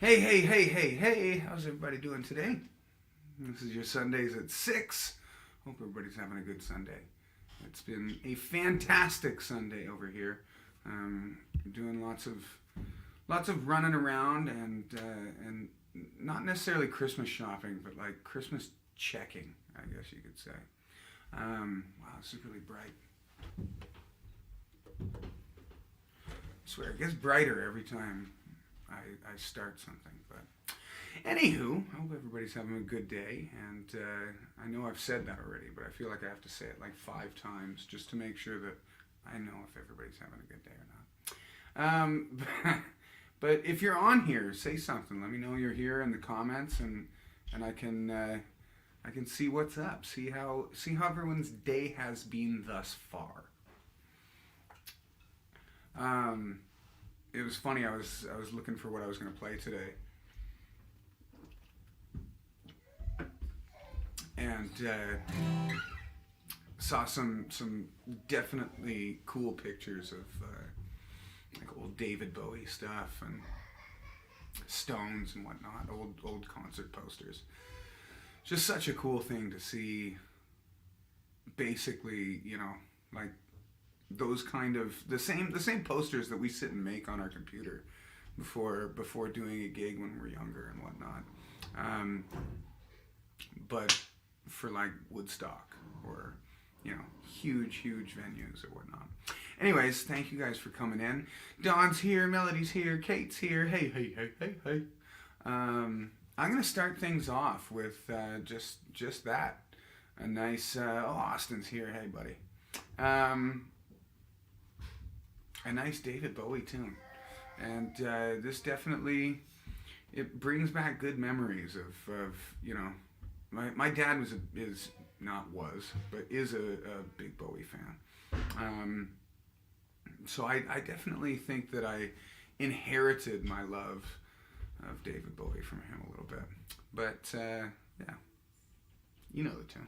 Hey, hey, hey, hey, hey, how's everybody doing today? This is your Sundays at 6. Hope everybody's having a good Sunday. It's been a fantastic Sunday over here. Doing lots of running around and not necessarily Christmas shopping, but like Christmas checking, I guess you could say. Wow, this is really bright. I swear, it gets brighter every time I start something. But anywho, I hope everybody's having a good day. And I know I've said that already, but I feel like I have to say it like 5 times just to make sure that I know if everybody's having a good day or not. But if you're on here, say something. Let me know you're here in the comments, and I can see what's up. See how everyone's day has been thus far. It was funny. I was looking for what I was going to play today, and saw some definitely cool pictures of like old David Bowie stuff and Stones and whatnot. Old concert posters. Just such a cool thing to see. Basically, like those kind of the same posters that we sit and make on our computer before doing a gig when we're younger and whatnot, but for like Woodstock or huge venues or whatnot. Anyways, thank you guys for coming in. Dawn's here, Melody's here, Kate's here. Hey. I'm gonna start things off with just that, a nice Austin's here. Hey buddy. A nice David Bowie tune, and this definitely it brings back good memories of my dad is a big Bowie fan, so I definitely think that I inherited my love of David Bowie from him a little bit, but yeah, you know the tune.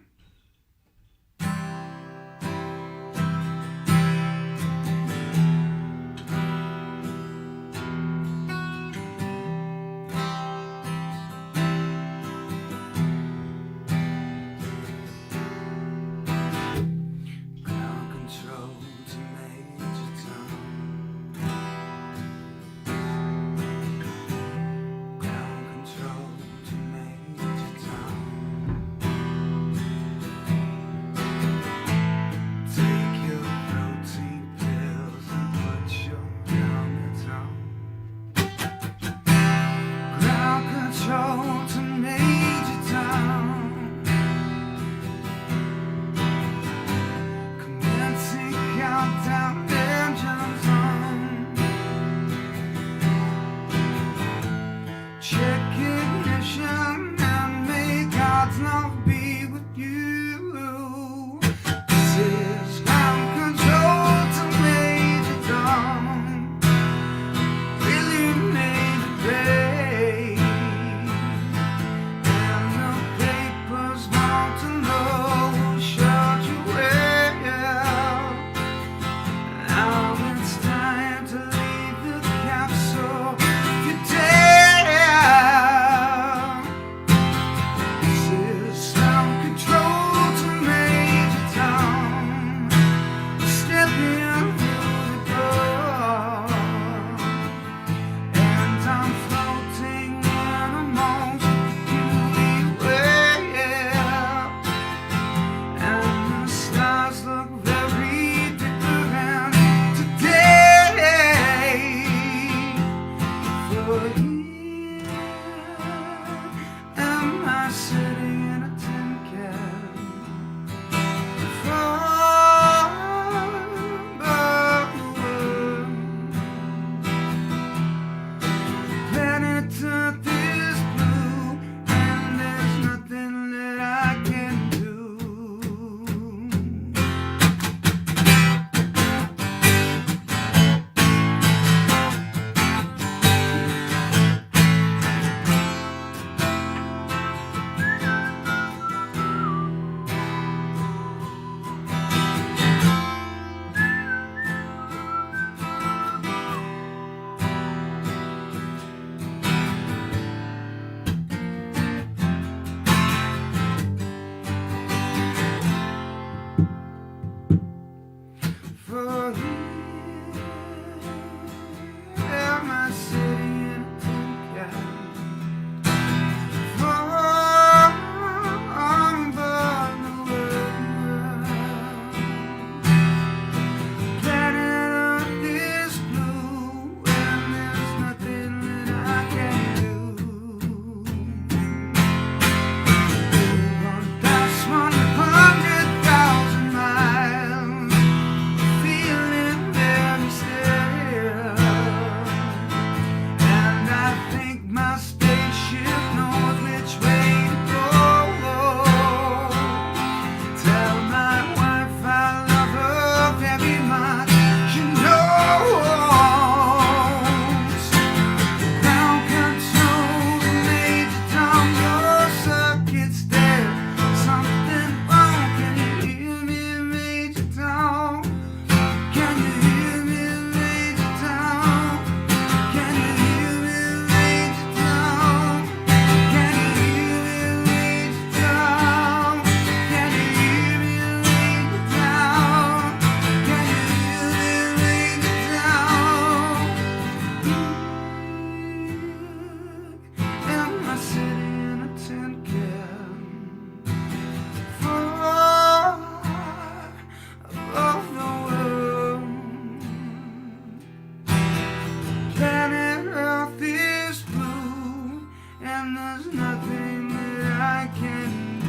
and there's nothing that I can do.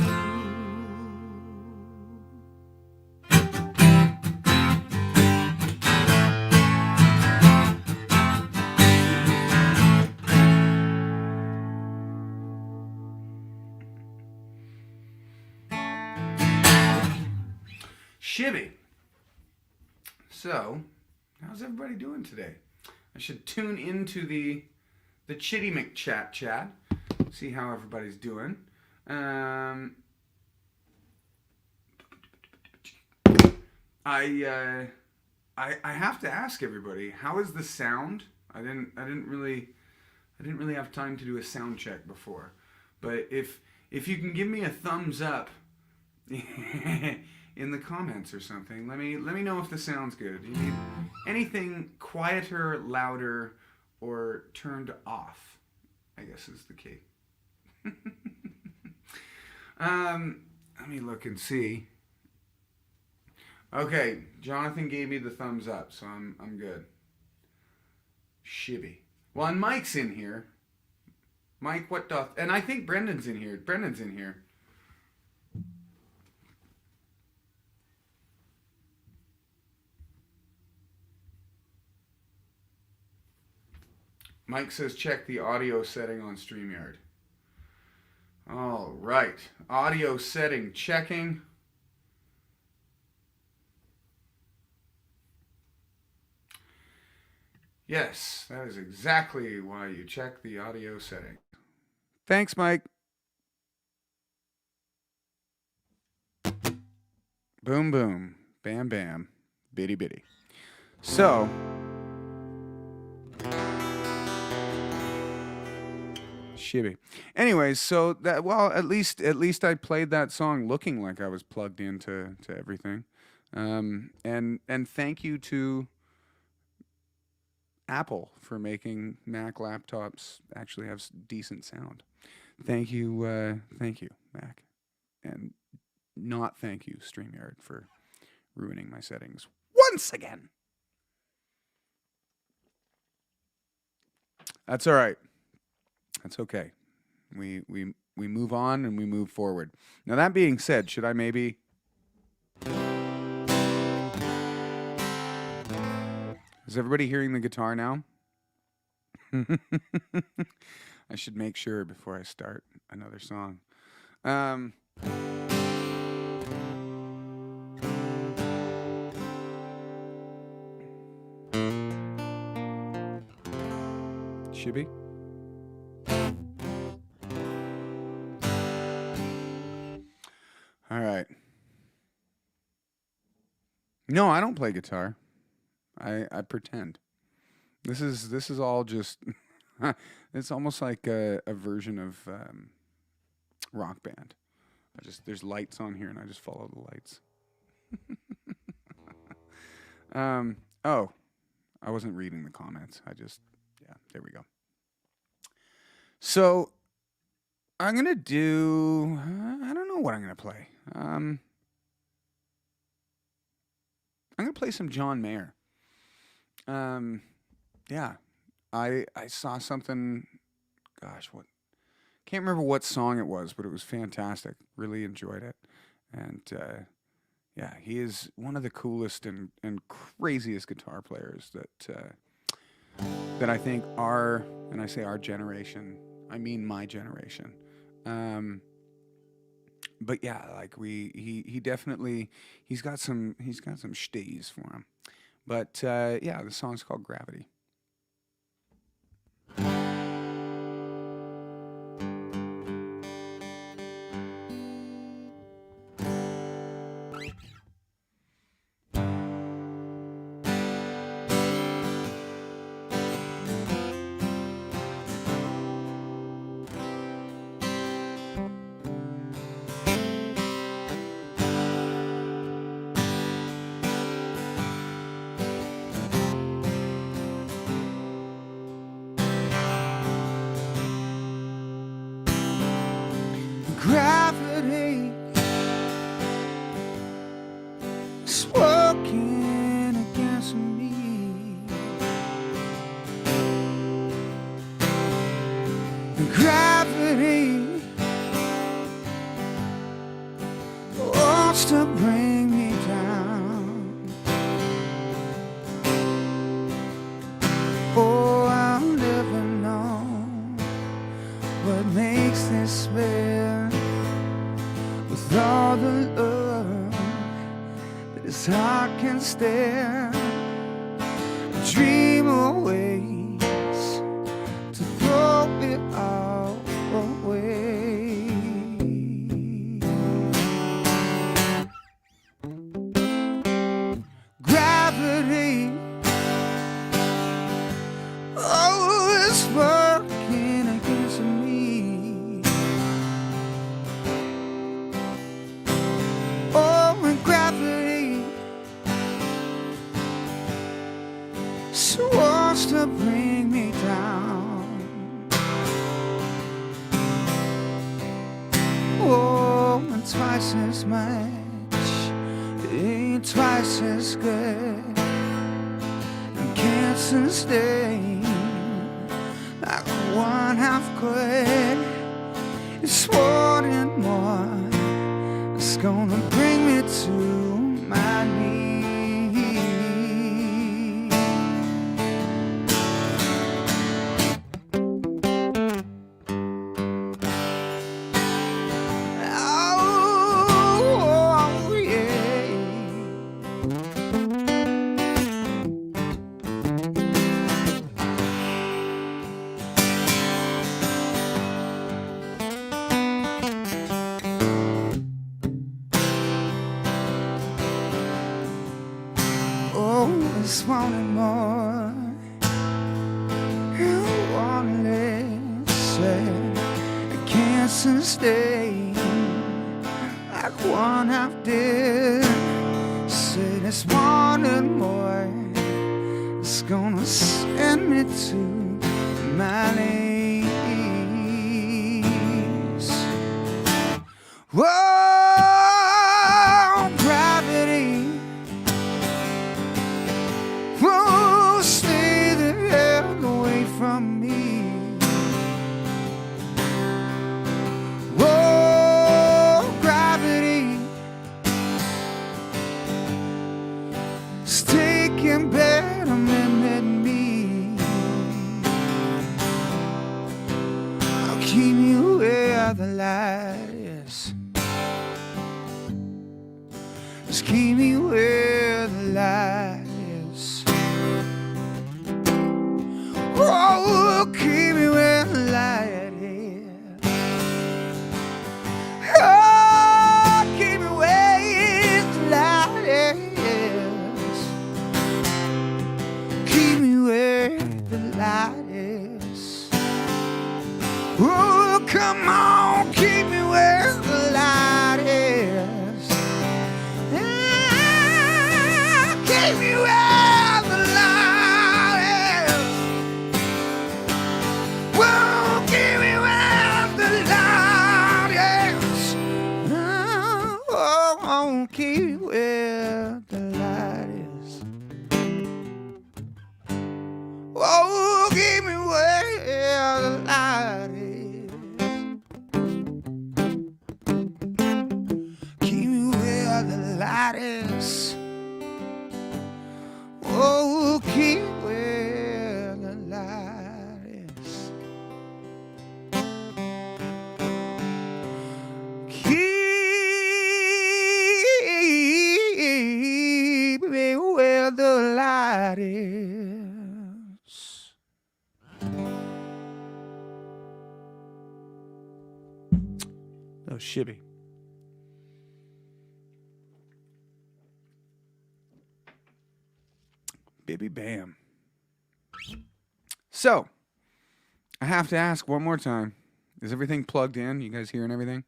Shibby. So, how's everybody doing today? I should tune into the Chitty McChat, see how everybody's doing. I have to ask everybody, how is the sound? I didn't really have time to do a sound check before, but if you can give me a thumbs up in the comments or something, let me know if the sound's good. Do you need anything quieter, louder, or turned off? I guess is the key. Let me look and see. Okay, Jonathan gave me the thumbs up, so I'm good. Shibby. Well, and Mike's in here. Mike, what doth? And I think Brendan's in here. Brendan's in here. Mike says check the audio setting on StreamYard. All right. Audio setting checking. Yes, that is exactly why you check the audio setting. Thanks, Mike. Boom, boom. Bam, bam. Bitty, bitty. So... Shibby. Anyways, so that, well, at least I played that song looking like I was plugged into everything, and thank you to Apple for making Mac laptops actually have decent sound. Thank you, Mac, and not thank you, StreamYard, for ruining my settings once again. That's all right. That's okay. We move on and we move forward. Now, that being said, should I maybe... Is everybody hearing the guitar now? I should make sure before I start another song. Shibby? All right. No, I don't play guitar. I pretend. This is all just. It's almost like a version of Rock Band. There's lights on here, and I just follow the lights. Oh, I wasn't reading the comments. There we go. So I'm gonna do. I don't know what I'm gonna play. I'm gonna play some John Mayer. Yeah, I saw something. Gosh, what? Can't remember what song it was, but it was fantastic. Really enjoyed it, and yeah, he is one of the coolest and craziest guitar players that I think and I say our generation, I mean my generation. But yeah, like he definitely he's got some shtays for him. But yeah, the song's called Gravity. Gravity is working against me. Gravity bring me down. Oh, I'll never know what makes this man with all the love that his heart can stand. Dream away to throw it all away. Gravity, oh, it's working against me. Oh, and gravity, she wants to bring me down. Oh, and twice as much ain't twice as good, and can't sustain like one half could. It's wanting more, it's gonna bring me to my knees. Always wanting more, you want less, I can't sustain like one half did. Said it's wanting more, it's gonna send me to my knees. Whoa, gravity, whoa, stay the hell away from me. Whoa, gravity, it's taking better than me. I'll keep you where the light is. Just keep me where the light is. Oh, keep me where the light is. Oh, keep me where the light is. Keep me where the light is. Oh, come on, keep me where the light is. Keep me where the light is. Whoa, keep me where the light is. Oh, keep me where the light is. Oh, keep me where the light is. Keep me where the light is. Oh, keep where the light is. Keep me where the light is. Oh, Shibby. Bibby Bam. So, I have to ask one more time. Is everything plugged in? You guys hearing everything?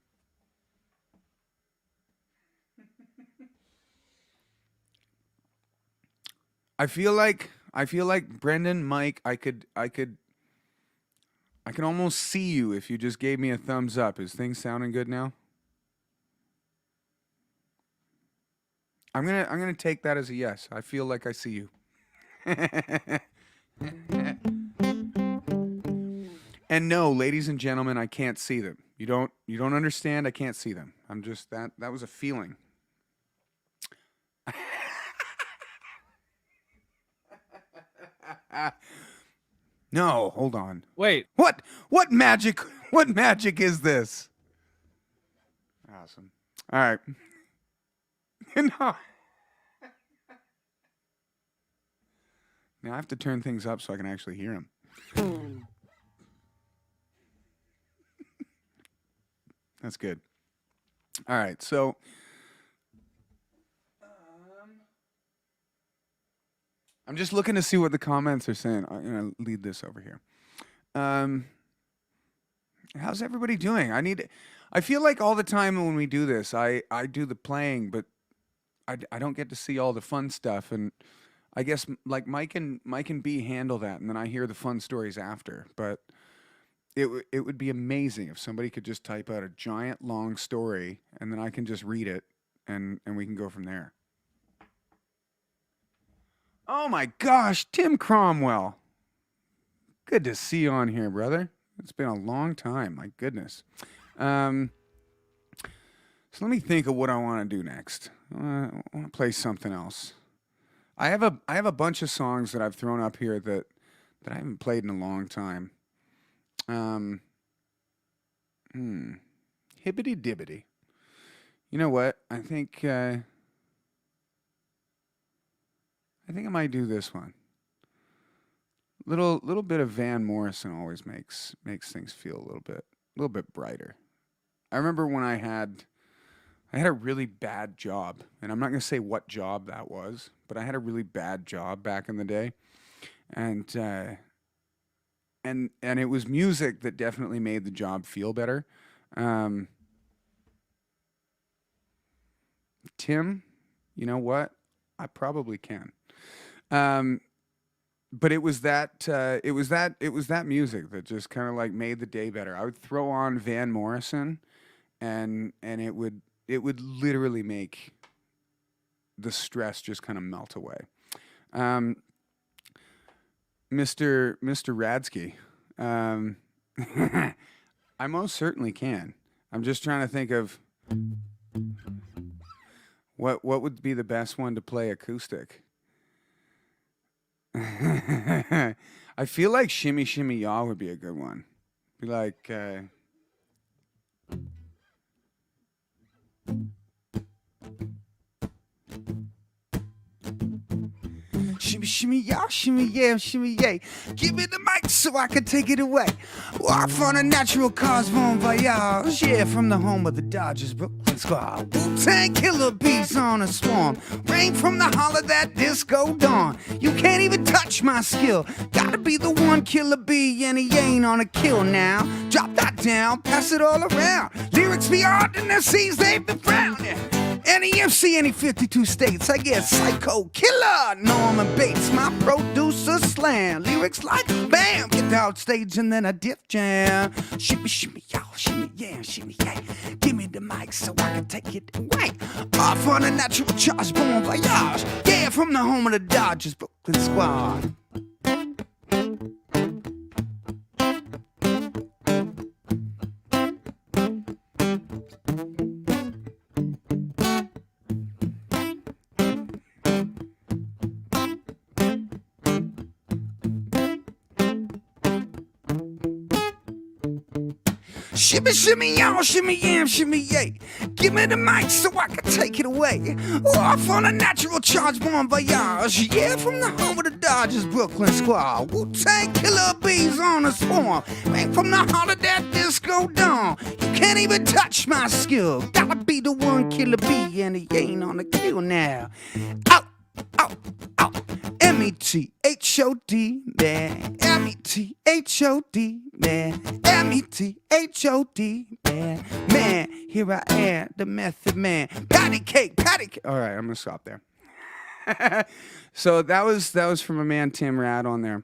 I feel like Brendan, Mike, I can almost see you if you just gave me a thumbs up. Is things sounding good now? I'm gonna take that as a yes. I feel like I see you. And no, ladies and gentlemen, I can't see them. You don't understand. I can't see them. I'm just that was a feeling. No, hold on. Wait. What magic? What magic is this? Awesome. All right. No. Now I have to turn things up so I can actually hear him. That's good. All right, so I'm just looking to see what the comments are saying. I'm gonna lead this over here. Um, how's everybody doing? I feel like all the time when we do this, I do the playing, but I don't get to see all the fun stuff, and I guess like Mike and B handle that, and then I hear the fun stories after. But it would be amazing if somebody could just type out a giant long story, and then I can just read it, and we can go from there. Oh my gosh, Tim Cromwell. Good to see you on here, brother. It's been a long time. My goodness. So let me think of what I want to do next. I want to play something else. I have a bunch of songs that I've thrown up here that I haven't played in a long time. Hibbity dibbity. You know what? I think I might do this one. Little bit of Van Morrison always makes things feel a little bit brighter. I remember when I had a really bad job, and I'm not going to say what job that was, but I had a really bad job back in the day, and it was music that definitely made the job feel better. Tim, you know what? I probably can. But it was that music that just kind of like made the day better. I would throw on Van Morrison, and it would literally make the stress just kind of melt away. Mr. Radsky, I most certainly can. I'm just trying to think of what would be the best one to play acoustic. I feel like Shimmy Shimmy Ya would be a good one. Be like, shimmy shimmy ya, shimmy yeah, shimmy yay. Give me the mic so I can take it away. Off on a natural cause, bon voyage. Yeah, from the home of the Dodgers, Brooklyn Squad. Wu-Tang Killer bees on a swarm. Rain from the holler that disco dawn. You can't even touch my skill. Gotta be the one killer bee, and he ain't on a kill now. Drop that down, pass it all around. Lyrics beyond in the seas, they've been found. Any MC, any 52 states, I get Psycho Killer, Norman Bates, my producer slam. Lyrics like bam, get out stage and then a dip jam. Shimmy, shimmy, y'all, shimmy, yeah, shimmy, yeah. Give me the mic so I can take it away. Off on a natural charge, bon voyage. Yeah, from the home of the Dodgers, Brooklyn Squad. Shimmy, shimmy, y'all, shimmy, yam, shimmy, yay. Give me the mic so I can take it away. Off on a natural charge, bon voyage. Yeah, from the home of the Dodgers, Brooklyn Squad. Wu-Tang Killer bees on a swarm. Rain from the holler that disco dawn. You can't even touch my skill. Gotta be the one killer bee, and he ain't on the kill now. Out, out, out. M-E-T-H-O-D, man. M-E-T-H-O-D, man. M-E-T-H-O-D, man. Man, here I am, the Method Man. Patty cake. All right, I'm going to stop there. So that was from a man, Tim Rad, on there.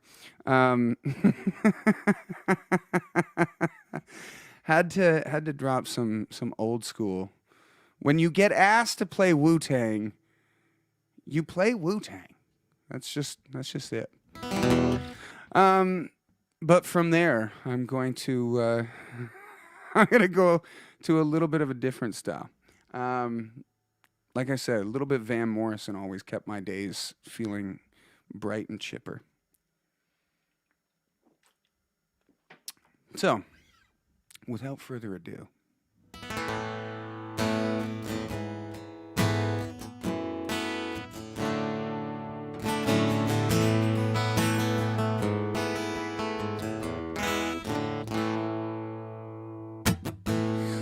Had to drop some old school. When you get asked to play Wu-Tang, you play Wu-Tang. That's just it. But from there, I'm going to go to a little bit of a different style. Like I said, a little bit Van Morrison always kept my days feeling bright and chipper. So, without further ado,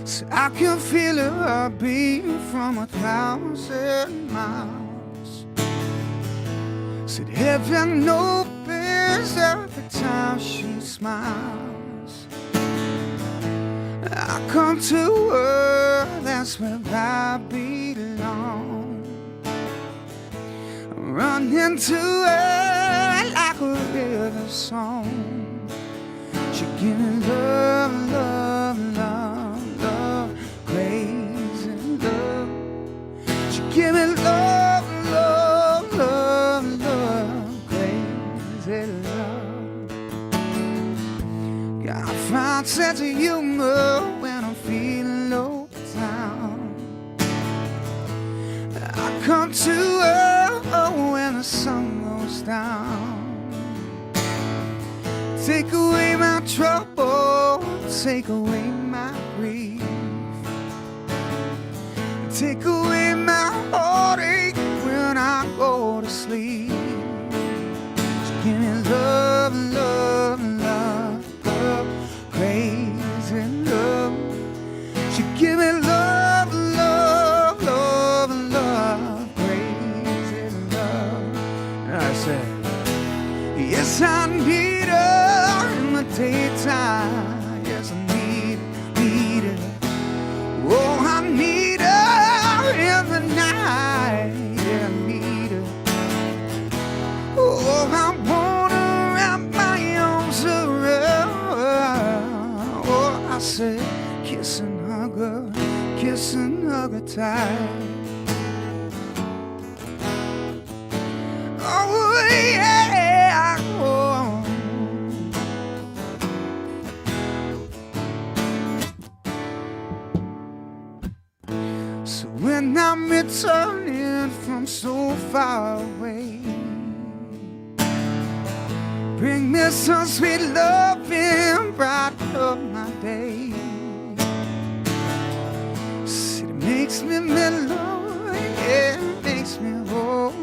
so I can feel her beat from 1,000 miles. Said heaven opens every time she smiles. I come to her, that's where I belong. Run into her like a river song. She give me love, love, love, love, crazy love. She give me love, love, love, love, crazy love. Yeah, I find sense of humor when I'm feeling low down. I come to her when the sun goes down. Take away my trouble, take away my grief. Take away my heartache when I go to sleep. Just give me love, love, love, love, crazy love. She give me love, love, love, love, crazy love. And I said, yes, I need her in the daytime. Yes, I need her. Oh, I need her in the night. Yeah, I need her. Oh, I want her wrap my arms around. Oh, I said, kiss and hug her tight. Oh, yeah. Oh. So when I'm returning from so far away, bring me some sweet loving, brighten up my day. See, it makes me mellow, yeah, it makes me whole.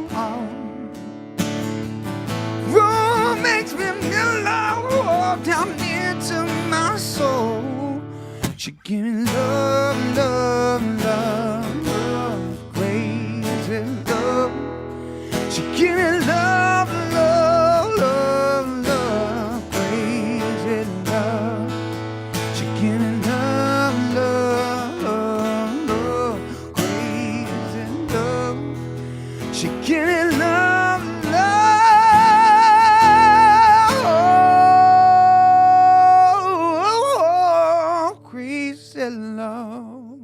Oh, makes me mellow down into my soul. She give me love, love, love, love, crazy love. She give me love, love, love, love, crazy love. She give me love, love, love, love, crazy love. She give me love, love, crazy love.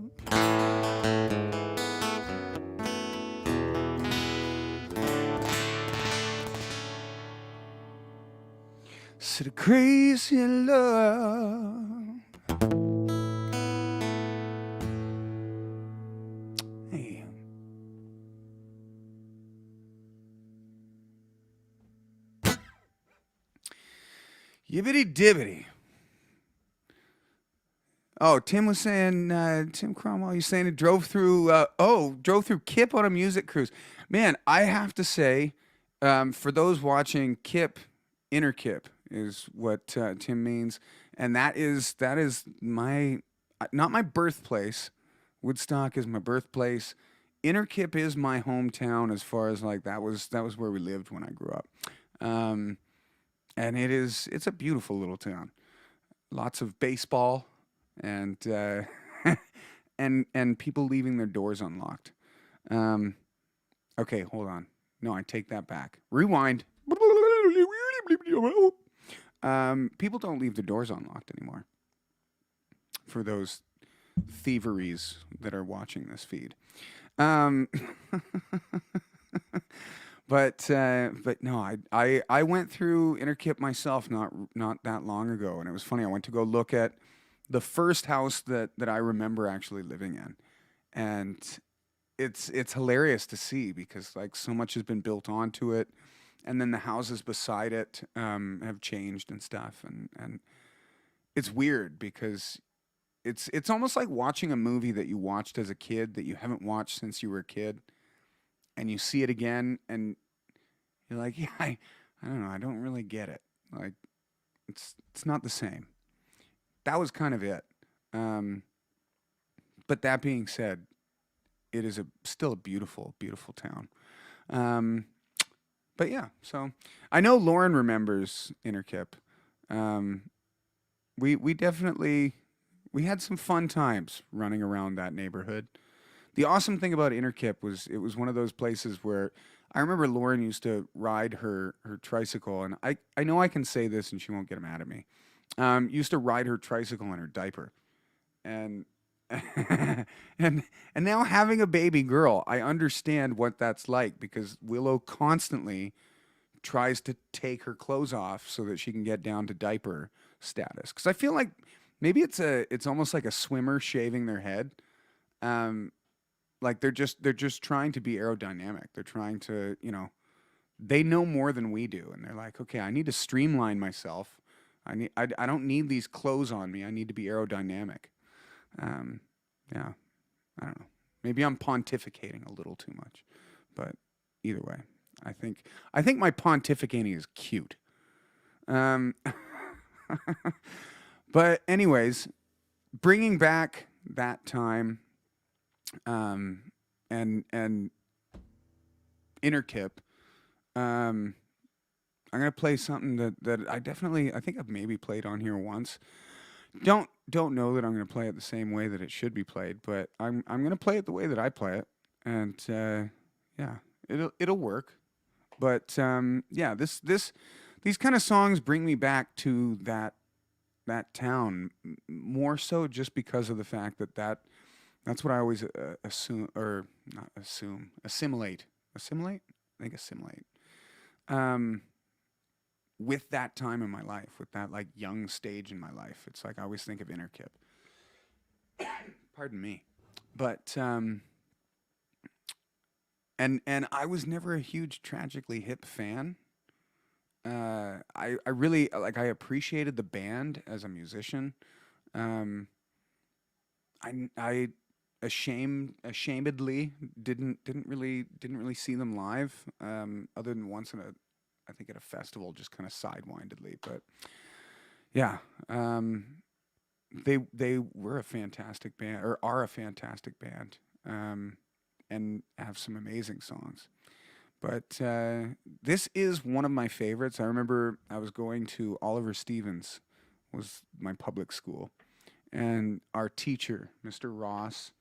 So the crazy love. Hey. Yibbity dibbity. Oh, Tim was saying, Tim Cromwell, he's saying it drove through, drove through Kip on a music cruise. Man, I have to say, for those watching, Kip, Inner Kip is what Tim means. And that is my, not my birthplace. Woodstock is my birthplace. Inner Kip is my hometown as far as like, that was where we lived when I grew up. And it's a beautiful little town. Lots of baseball and and people leaving their doors unlocked. Okay, hold on. No, I take that back. Rewind. People don't leave their doors unlocked anymore. For those thieveries that are watching this feed. But no, I went through Inner Kip myself not that long ago, and it was funny. I went to go look at the first house that I remember actually living in, and it's hilarious to see because like so much has been built onto it, and then the houses beside it have changed and stuff, and it's weird because it's almost like watching a movie that you watched as a kid that you haven't watched since you were a kid, and you see it again, and you're like, yeah, I don't know, I don't really get it. Like, it's not the same. That was kind of it. Um, but that being said, it is still a beautiful, beautiful town. Um, but yeah, so I know Lauren remembers Interkip. Um, we definitely we had some fun times running around that neighborhood. The awesome thing about Interkip was it was one of those places where I remember Lauren used to ride her tricycle, and I know I can say this and she won't get mad at me. Used to ride her tricycle in her diaper, and and and now having a baby girl, I understand what that's like because Willow constantly tries to take her clothes off so that she can get down to diaper status. Because I feel like maybe it's almost like a swimmer shaving their head. Um, like they're just trying to be aerodynamic. They're trying to they know more than we do, and they're like, okay, I need to streamline myself. I don't need these clothes on me. I need to be aerodynamic. Um, yeah, I don't know. Maybe I'm pontificating a little too much, but either way, I think my pontificating is cute. Um, but anyways, bringing back that time, um, and Interkip, um, I'm gonna play something that I think I've maybe played on here once. Don't know that I'm gonna play it the same way that it should be played, but I'm gonna play it the way that I play it, and yeah, it'll work. But yeah, these kind of songs bring me back to that town more so just because of the fact that's what I always assume or not assume assimilate I think assimilate um, with that time in my life, with that like young stage in my life. It's like I always think of Interkip. Pardon me, but and I was never a huge Tragically Hip fan. I really like I appreciated the band as a musician. Um, I ashamedly didn't really see them live. Other than once in a I think at a festival, just kind of sidewindedly. But yeah, they were a fantastic band or are a fantastic band, and have some amazing songs. But this is one of my favorites. I remember I was going to Oliver Stevens was my public school, and our teacher, Mr. Ross,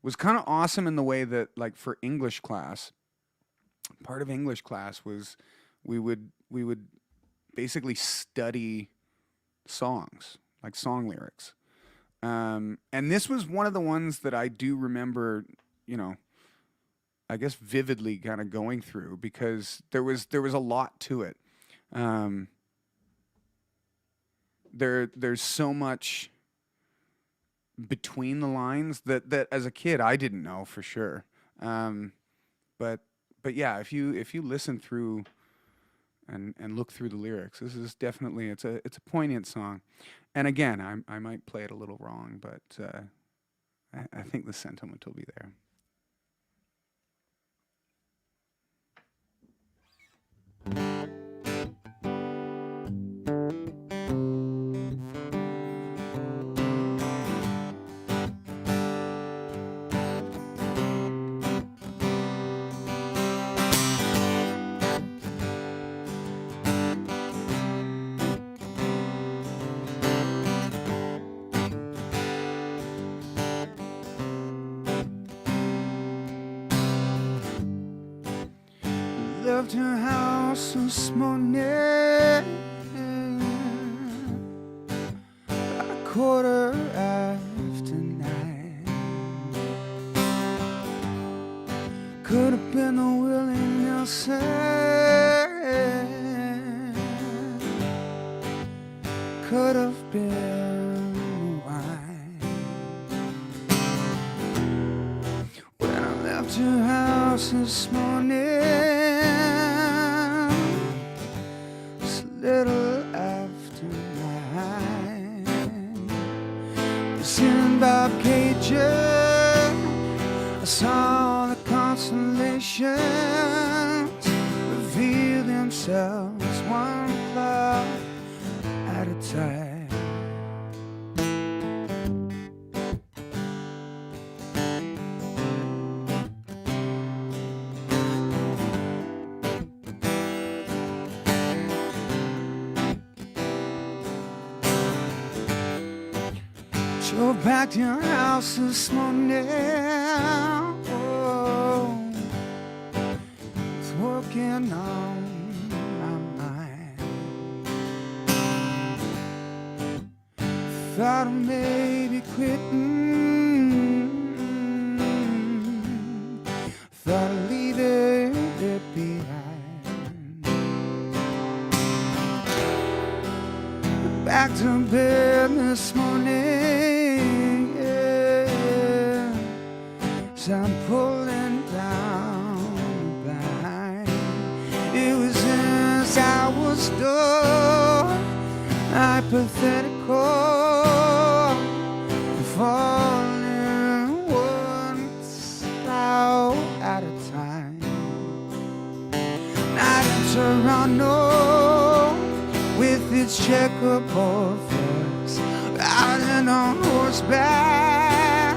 was kind of awesome in the way that like for English class, part of English class was we would basically study songs, like song lyrics. And this was one of the ones that I do remember, you know, I guess vividly kind of going through because there was a lot to it. Um, there's so much between the lines that as a kid I didn't know for sure. Um, but but yeah, if you listen through and look through the lyrics, this is definitely it's a poignant song. And again, I might play it a little wrong, but I think the sentiment will be there. Left her house this morning at a quarter after nine. Could have been the Willie Nelson, could have been the wine. When I left her house this morning, little after nine, Bob Cajun, I saw the constellations reveal themselves one cloud at a time. Drove back to your house this morning. Oh, it's working on my mind. Thought of maybe quitting. Thought of leaving it behind. Back to bed this morning, yeah. So I'm pulling down the blind. It was as I was done, hypothetical, falling one cloud at a time. Night in Toronto, with its checkerboard flags, riding on horseback,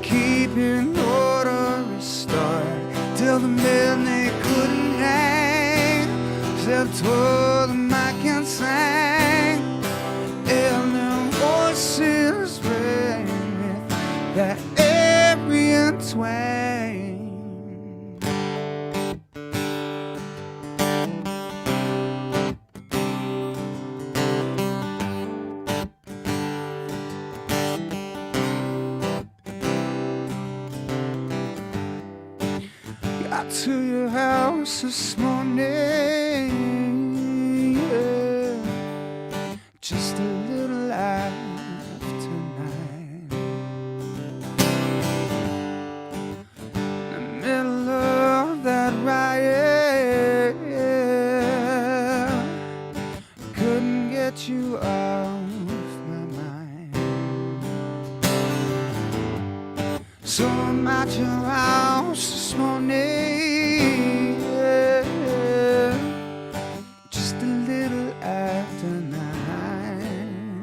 keeping order restored, till the men they couldn't hang, except for the mic and sang, and their voices rang with that Aryan twang. Got to your house this morning, yeah. Just a little after 9. In the middle of that riot, yeah. Couldn't get you off my mind. So I'm at your house this morning, yeah. Just a little after 9.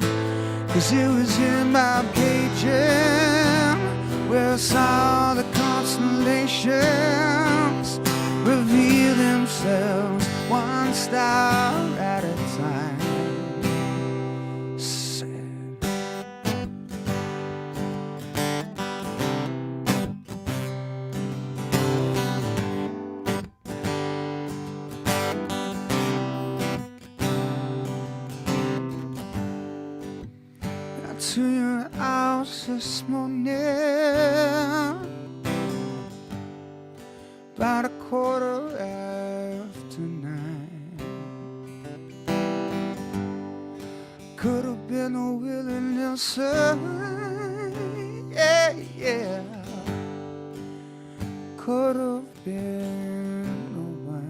'Cause it was in Bob Cajun where I saw the constellations reveal themselves one star at a time. To your house this morning, about 9:15. Could have been a Willie Nelson, yeah, yeah. Could have been a wine.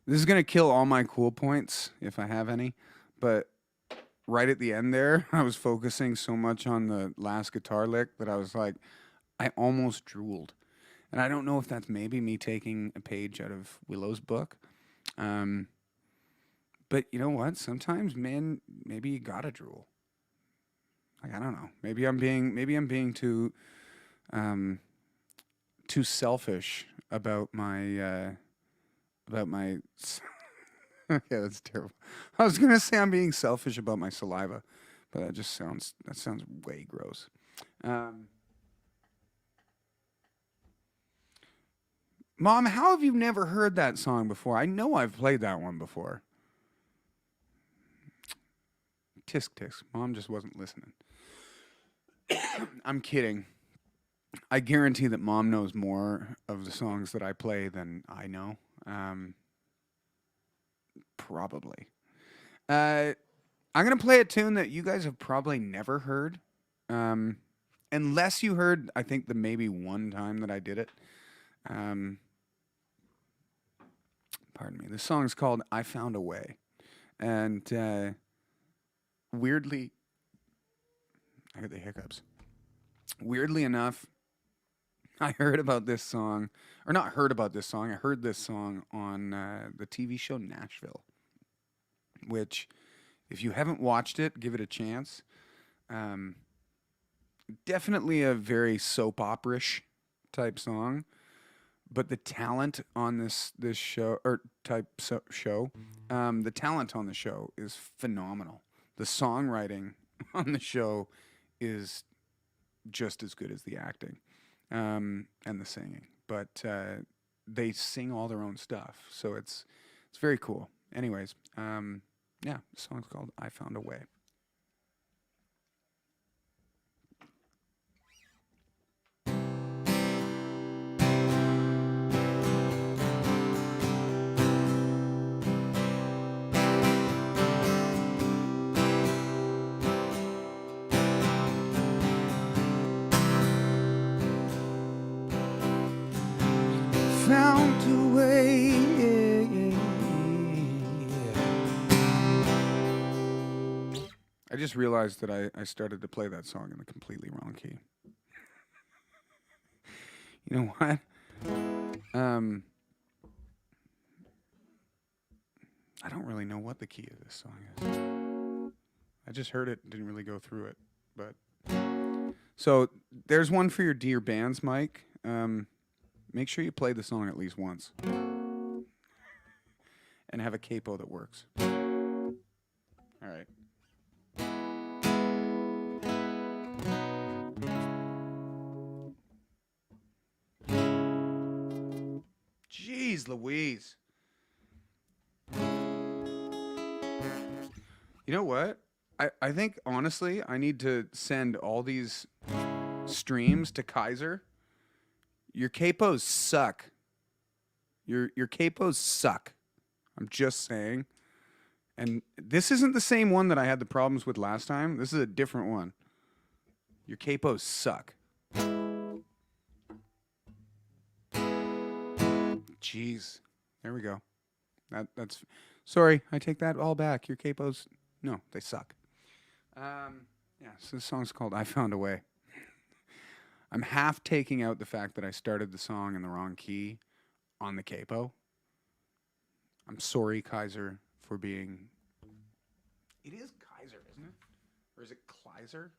This is going to kill all my cool points, if I have any. But right at the end there, I was focusing so much on the last guitar lick that I was like, I almost drooled. And I don't know if that's maybe me taking a page out of Willow's book. But you know what? Sometimes, man, maybe you gotta drool. Like, I don't know. Maybe I'm being too selfish about my yeah, that's terrible. I was gonna say I'm being selfish about my saliva, but that sounds way gross. Mom, how have you never heard that song before? I know I've played that one before. Tisk tisk. Mom just wasn't listening. I'm kidding. I guarantee that Mom knows more of the songs that I play than I know. Um, Probably. I'm gonna play a tune that you guys have probably never heard, um, unless you heard. I think the maybe one time that I did it. Um, Pardon me. This song's called "I Found a Way," and weirdly, I got the hiccups. Weirdly enough, I heard about this song, or not heard about this song. I heard this song on the TV show Nashville, which, if you haven't watched it, give it a chance. Um, Definitely a very soap opera-ish type song, but the talent on this show or show, the talent on the show is phenomenal. The songwriting on the show is just as good as the acting, and the singing. But they sing all their own stuff, so it's very cool. Anyways, yeah, the song's called "I Found a Way." Found a way. I just realized that I started to play that song in the completely wrong key. You know what? I don't really know what the key of this song is. I just heard it, didn't really go through it. But so there's one for your dear bands, Mike. Make sure you play the song at least once. And have a capo that works. All right. Jeez Louise. You know what? I think, honestly, I need to send all these streams to Kaiser. Your capos suck. Your capos suck. I'm just saying. And this isn't the same one that I had the problems with last time. This is a different one. Your capos suck. Jeez. There we go. That's sorry, I take that all back. Your capos, no, they suck. Yeah, so this song's called "I Found a Way." I'm half taking out the fact that I started the song in the wrong key on the capo. I'm sorry, Kaiser, for being... It is Kaiser, isn't it? Or is it Kleiser?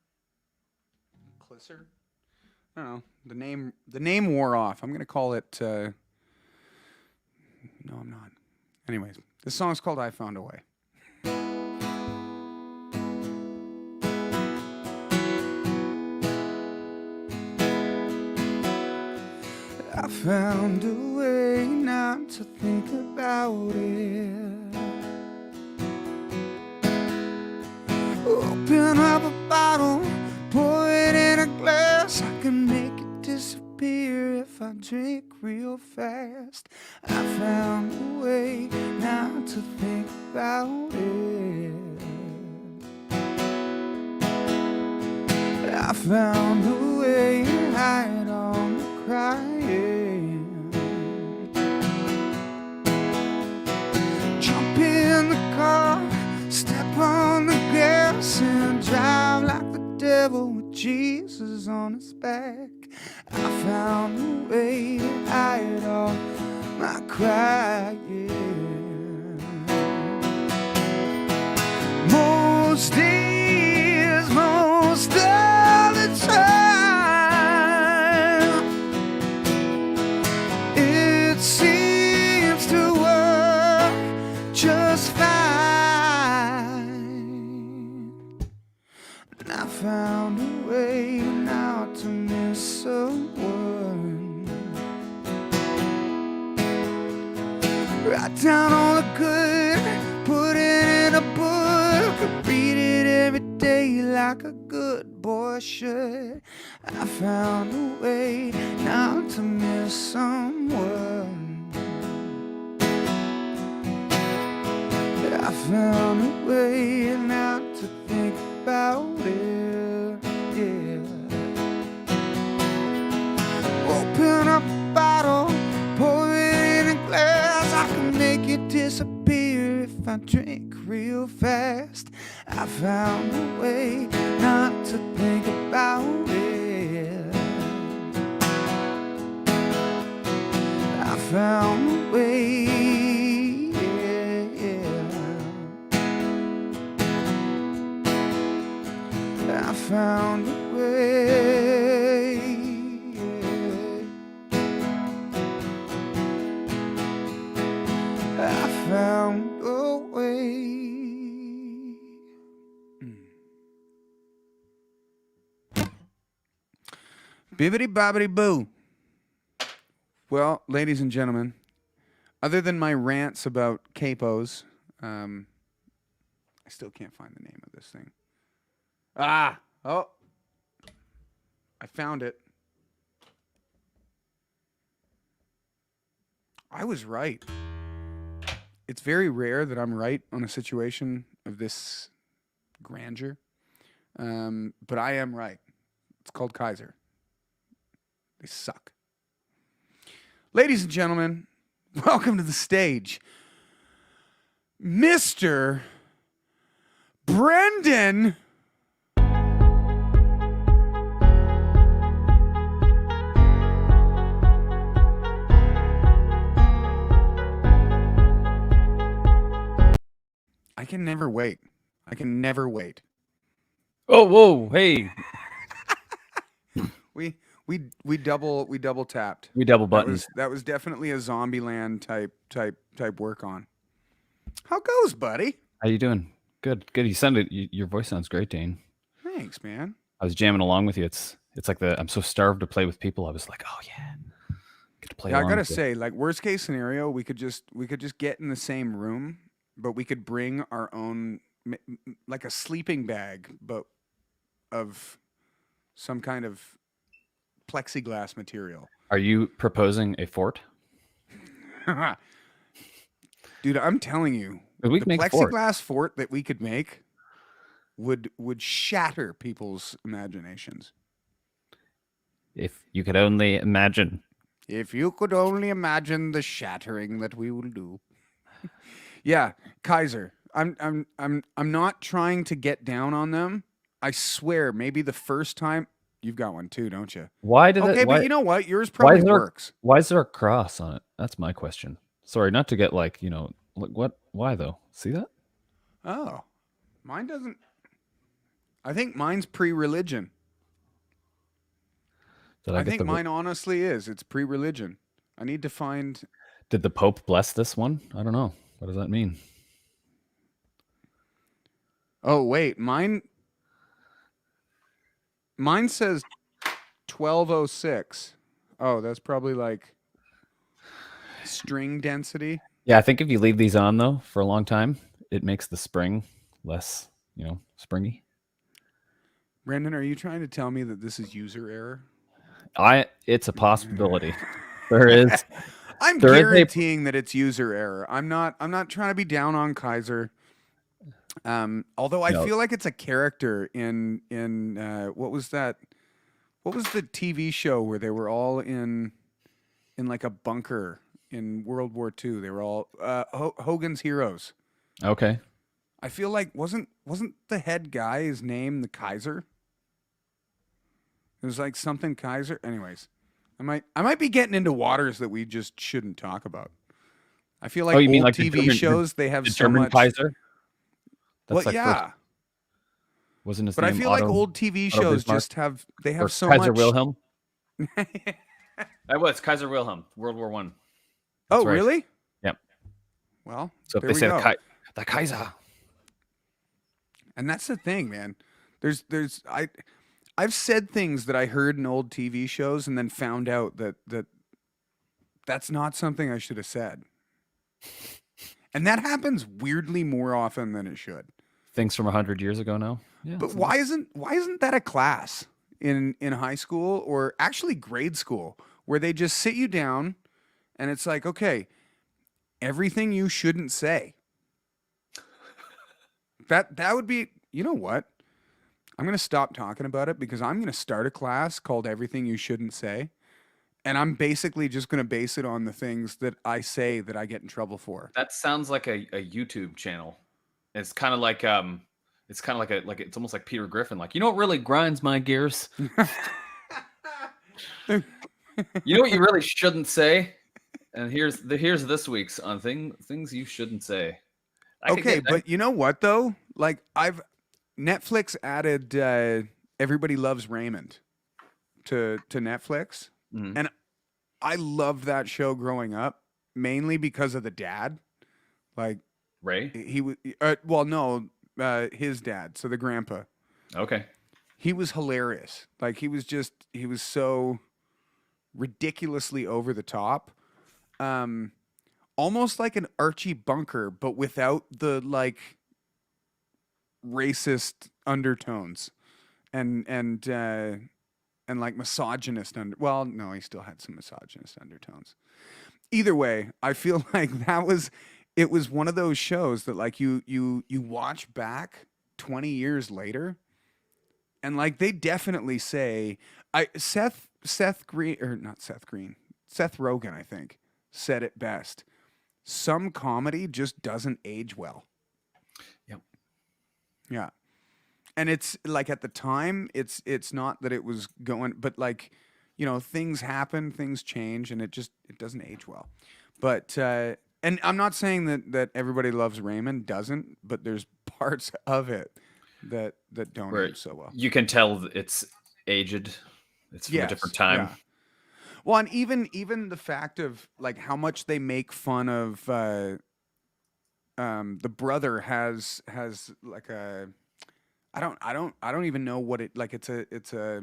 Klisser? I don't know. The name wore off. I'm going to call it... No, I'm not. Anyways, this song's called "I Found a Way." I found a way not to think about it. Open up a bottle, pour it in a glass. I can make it disappear if I drink real fast. I found a way not to think about it. I found a way to hide all the crying. Jump in the car, step on the gas, and drive like the devil with Jesus on his back. I found a way to hide all my crying. Most days, most of the time, it seems to work just fine. And I found a way not to miss a word. Write down all the good, put it in a book, read it every day like a good boy should. I found a way not to miss someone. I found a way not to think about it, yeah. Open up a bottle, pour it in a glass. I can make it disappear if I drink real fast. I found a way not to think about it. I found a way, yeah. I found a way, yeah. I found a way. Bibbidi bobbidi boo. Well, ladies and gentlemen, other than my rants about capos, I still can't find the name of this thing. I found it. I was right. It's very rare that I'm right on a situation of this grandeur, but I am right. It's called Kaiser. They suck. Ladies and gentlemen, welcome to the stage, Mr. Brendan. I can never wait. I can never wait. Oh, whoa, hey. We double tapped. We double buttoned. That was definitely a Zombieland type work on. How goes, buddy? How you doing? Good. You sounded. Your voice sounds great, Dane. Thanks, man. I was jamming along with you. It's like I'm so starved to play with people. I was like, oh yeah, get to play. Yeah, I along gotta with you. say, like worst case scenario, we could just get in the same room, but we could bring our own, like a sleeping bag, but of some kind of plexiglass material. Are you proposing a fort? Dude, I'm telling you, We the can make a fort. plexiglass fort that we could make would shatter people's imaginations. If you could only imagine. If you could only imagine the shattering that we will do. Yeah, Kaiser. I'm not trying to get down on them. I swear, maybe the first time you've got one too, don't you? Why did Okay, it? Why, but you know what? Yours probably works. Why is there a cross on it? That's my question. Sorry, not to get like what? Why though? See that? Oh, mine doesn't. I think mine's pre-religion. I think mine honestly is. It's pre-religion. I need to find. Did the Pope bless this one? I don't know. What does that mean? Oh wait, mine says 1206. Oh, that's probably like string density. Yeah, I think if you leave these on though for a long time, it makes the spring less, springy. Brendan, are you trying to tell me that this is user error? It's a possibility. There is. I'm guaranteeing that it's user error. I'm not trying to be down on Kaiser. Although I feel like it's a character in what was that? What was the TV show where they were all in like a bunker in World War II? They were all Hogan's Heroes. Okay. I feel like wasn't the head guy his name the Kaiser? It was like something Kaiser. Anyways, I might be getting into waters that we just shouldn't talk about. I feel like old like TV shows they have so much Kaiser. That's well, yeah. Wasn't his but name I feel Otto, like old TV shows just have so Kaiser much. Wilhelm. That was Kaiser Wilhelm, World War I. Oh, right. Really? Yep. Well, so if they say the Kaiser, and that's the thing, man. I've said things that I heard in old TV shows and then found out that's not something I should have said. And that happens weirdly more often than it should. Things from 100 years ago now? Yeah. But So why isn't that a class in high school or actually grade school where they just sit you down and it's like, okay, everything you shouldn't say. That would be, you know what? I'm going to stop talking about it because I'm going to start a class called Everything You Shouldn't Say. And I'm basically just going to base it on the things that I say that I get in trouble for. that sounds like a YouTube channel. It's kind of like it's kind of like it's almost like Peter Griffin. Like, you know what really grinds my gears? You know what you really shouldn't say? And here's this week's on things you shouldn't say. I could Okay, get but you know what though? Like I've Netflix added Everybody Loves Raymond to Netflix, Mhm. and I loved that show growing up mainly because of the dad. Like Ray. he was well, no, his dad, so the grandpa. Okay. He was hilarious. Like he was so ridiculously over the top. Um, almost like an Archie Bunker, but without the like racist undertones and like misogynist under. Well, no, he still had some misogynist undertones. Either way, I feel like it was one of those shows that like you watch back 20 years later and like they definitely say I Seth Green or not Seth Green. Seth Rogen, I think, said it best. Some comedy just doesn't age well. Yep. Yeah. And it's like at the time it's not that it was going but like things happen, things change, and it doesn't age well. But and I'm not saying that Everybody Loves Raymond doesn't, but there's parts of it that don't Where age so well. you can tell it's aged. It's from a different Yes, time. yeah. Well, and even the fact of like how much they make fun of the brother has like a I don't even know what it like it's a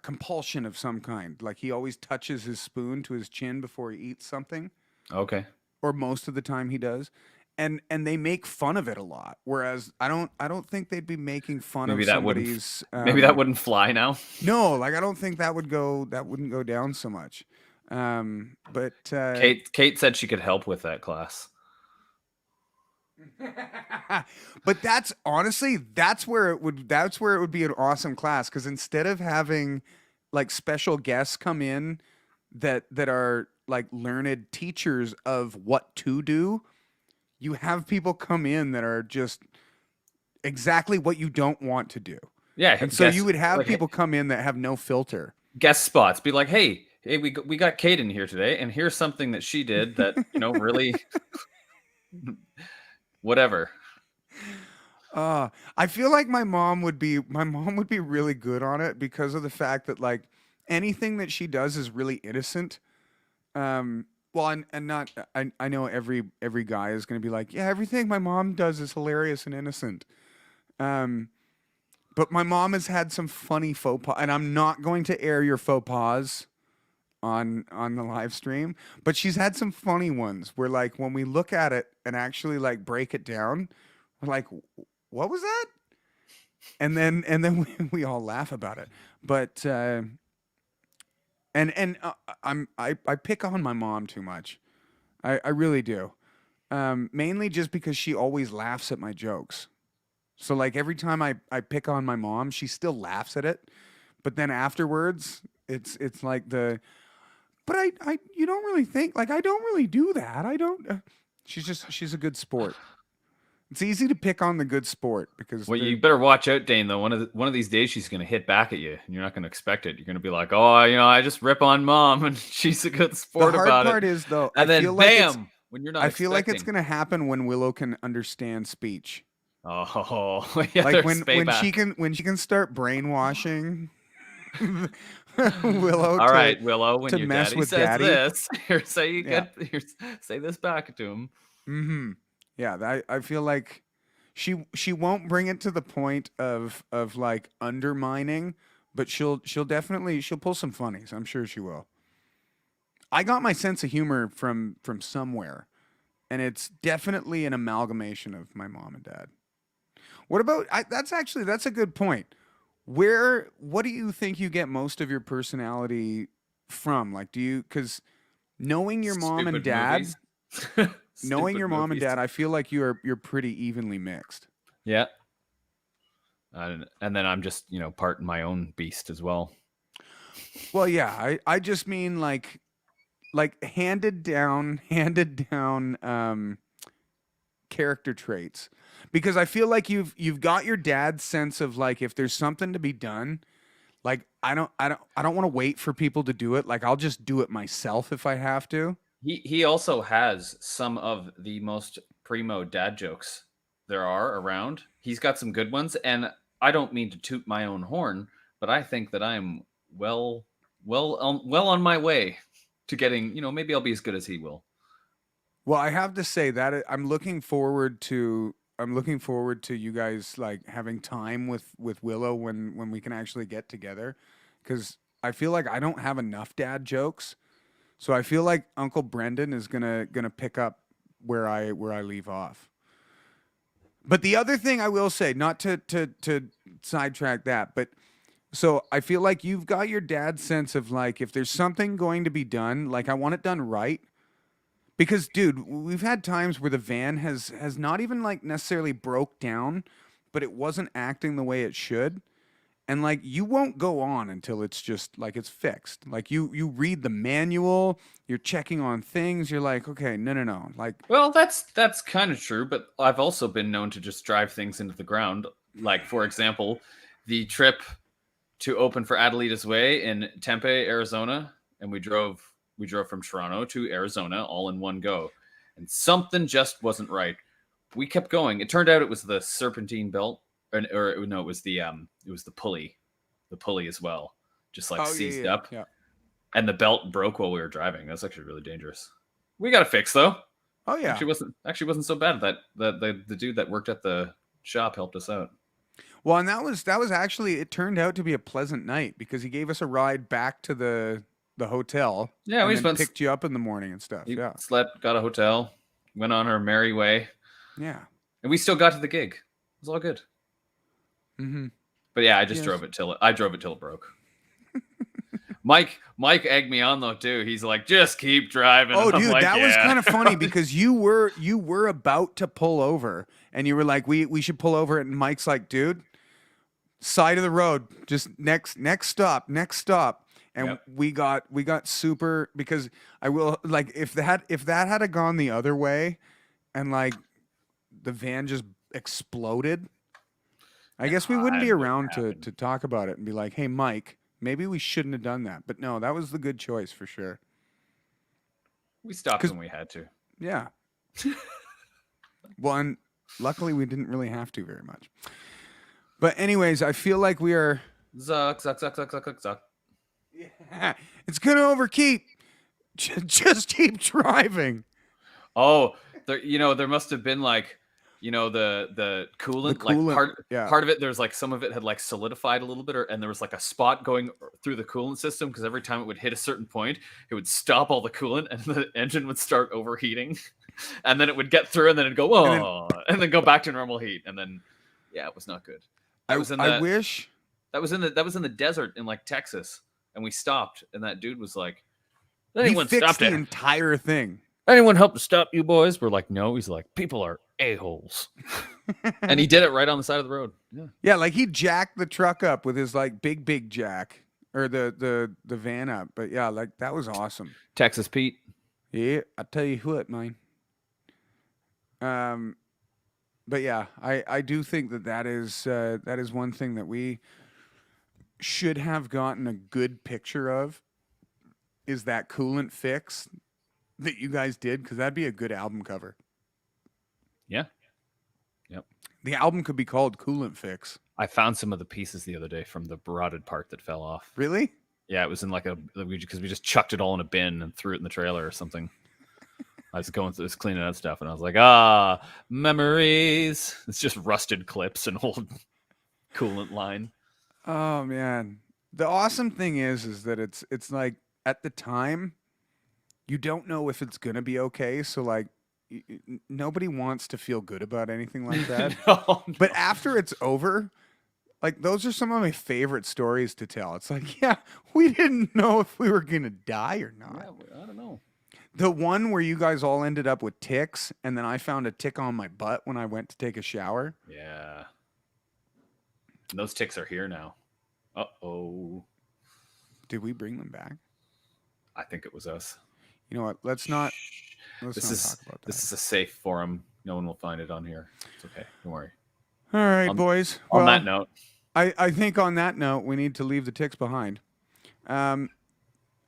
compulsion of some kind. Like he always touches his spoon to his chin before he eats something, Okay. or most of the time he does. And they make fun of it a lot. Whereas I don't think they'd be making fun Maybe of that wouldn't somebody's maybe that wouldn't fly now. no, like I don't think that wouldn't go down so much. But Kate said she could help with that class. but that's honestly that's where it would be an awesome class because instead of having like special guests come in that are like learned teachers of what to do, you have people come in that are just exactly what you don't want to do. Yeah, And so you guess would have like people come in that have no filter. guest spots. Be like, hey, we got Kate in here today, and here's something that she did that really whatever. I feel like my mom would be really good on it because of the fact that like anything that she does is really innocent. Well, and not I know every guy is going to be like, yeah, everything my mom does is hilarious and innocent. Um, but my mom has had some funny faux pas, and I'm not going to air your faux pas on the live stream, but she's had some funny ones where like when we look at it and actually like break it down, we're like, what was that? And then we all laugh about it. But and I pick on my mom too much. I really do. Mainly just because she always laughs at my jokes. So like every time I pick on my mom, she still laughs at it. But then afterwards, it's like but I you don't really think like I don't really do that. I don't. She's a good sport. It's easy to pick on the good sport because Well, you better watch out, Dane. Though one of these days she's going to hit back at you, and you're not going to expect it. You're going to be like, "Oh, I just rip on mom, and she's a good the sport hard about it." part is though And then, bam! When you're not I feel like it's expecting. gonna happen when Willow can understand speech. Oh, yeah, Like there's payback. when she can start brainwashing Willow All right, Willow. When to your mess daddy with says Daddy. this, here Yeah. say this back to him. Mm-hmm. Yeah. I feel like she won't bring it to the point of like undermining, but she'll definitely she'll pull some funnies. I'm sure she will. I got my sense of humor from somewhere, and it's definitely an amalgamation of my mom and dad. What about that's a good point. What do you think you get most of your personality from? Like, do you because knowing your mom and Stupid dad, movies. Stupid movies. I feel like you're pretty evenly mixed. Yeah. And then I'm just, part my own beast as well. Well, yeah, I just mean like handed down character traits, because I feel like you've got your dad's sense of like if there's something to be done, like I don't want to wait for people to do it. Like I'll just do it myself if I have to. He also has some of the most primo dad jokes there are around. He's got some good ones, and I don't mean to toot my own horn, but I think that I'm well on my way to getting. Maybe I'll be as good as he will. Well, I have to say that I'm looking forward to you guys like having time with Willow when we can actually get together, cuz I feel like I don't have enough dad jokes. So I feel like Uncle Brendan is going to pick up where I leave off. But the other thing I will say, not to sidetrack that, but so I feel like you've got your dad's sense of like if there's something going to be done, like I want it done right. Because dude, we've had times where the van has not even like necessarily broke down, but it wasn't acting the way it should. And like you won't go on until it's just like it's fixed. Like you read the manual, you're checking on things, you're like, okay, no. Like Well, that's kind of true, but I've also been known to just drive things into the ground. Like, for example, the trip to open for Adelita's Way in Tempe, Arizona, and we drove from Toronto to Arizona all in one go, and something just wasn't right. We kept going. It turned out it was the serpentine belt, or no, it was the pulley as well, just like oh yeah, seized yeah, up, yeah. and the belt broke while we were driving. That's actually really dangerous. We got it fixed though. Oh yeah. Actually wasn't so bad. That the dude that worked at the shop helped us out. Well, and that was actually it turned out to be a pleasant night because he gave us a ride back to the hotel Yeah, and we then spent. picked you up in the morning and stuff. He Yeah. slept, got a hotel, went on our merry way, Yeah. and we still got to the gig. It was all good. Mhm. But yeah, I just Yes. drove it till it broke. Mike egged me on though too. He's like, just keep driving. Oh, And I'm dude, like, that was yeah. kind of funny because you were about to pull over and you were like, we should pull over, and Mike's like, dude, side of the road, just next stop. And Yep. we got super because I will like if that had gone the other way and like the van just exploded, I guess we wouldn't Nah, be it wouldn't around happen. to talk about it and be like, hey Mike, maybe we shouldn't have done that. But no, that was the good choice for sure. We stopped 'Cause when we had to. yeah. Well, and luckily we didn't really have to very much. But anyways, I feel like we are. Zuck, zuck, zuck, zuck, zuck, zuck, zuck. Yeah, it's gonna overkeep. Just keep driving. Oh, there must have been like, the coolant, The like coolant, yeah. part of it. There's like some of it had like solidified a little bit, and there was like a spot going through the coolant system because every time it would hit a certain point, it would stop all the coolant, and the engine would start overheating, and then it would get through, and then it'd go And then and then go back to normal heat, and then yeah, it was not good. That was in I the wish. that was in the desert in like Texas, and we stopped, and that dude was like, He anyone fixed stopped the it? entire thing. Anyone help to stop you boys? We're like, no. He's like, people are a-holes. And he did it right on the side of the road. Yeah. Yeah, like he jacked the truck up with his like big jack or the van up. But yeah, like that was awesome. Texas Pete. Yeah, I tell you what, man. Um, but yeah, I do think that is one thing that we should have gotten a good picture of is that coolant fix that you guys did, because that'd be a good album cover. Yeah. Yep. The album could be called Coolant Fix. I found some of the pieces the other day from the rotted part that fell off. Really? Yeah, it was in like because we just chucked it all in a bin and threw it in the trailer or something. I was cleaning out stuff, and I was like, memories. It's just rusted clips and old coolant line. Oh man. The awesome thing is that it's like at the time you don't know if it's gonna be okay. So like nobody wants to feel good about anything like that. No, But after it's over, like those are some of my favorite stories to tell. It's like, yeah, we didn't know if we were gonna die or not. yeah, I don't know. The one where you guys all ended up with ticks, and then I found a tick on my butt when I went to take a shower. Yeah. And those ticks are here now. Uh-oh. Did we bring them back? I think it was us. You know what? Let's not Shh. talk about that. This is a safe forum. No one will find it on here. It's okay. Don't worry. All right, on- boys. On Well, that note, I think on that note, we need to leave the ticks behind.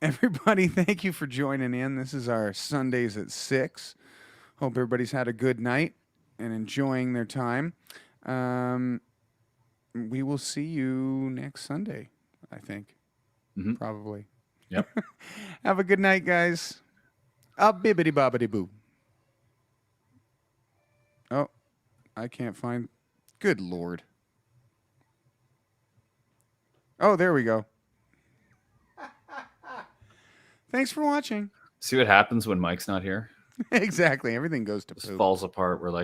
Everybody, thank you for joining in. This is our Sundays at 6. Hope everybody's had a good night and enjoying their time. We will see you next Sunday, I think. Mhm. Probably. Yep. Have a good night, guys. Bibbidi bobbidi boo. Oh, I can't find. Good Lord. Oh, there we go. Thanks for watching. see what happens when Mike's not here? Exactly. Everything goes to Just poop. falls apart. We're like,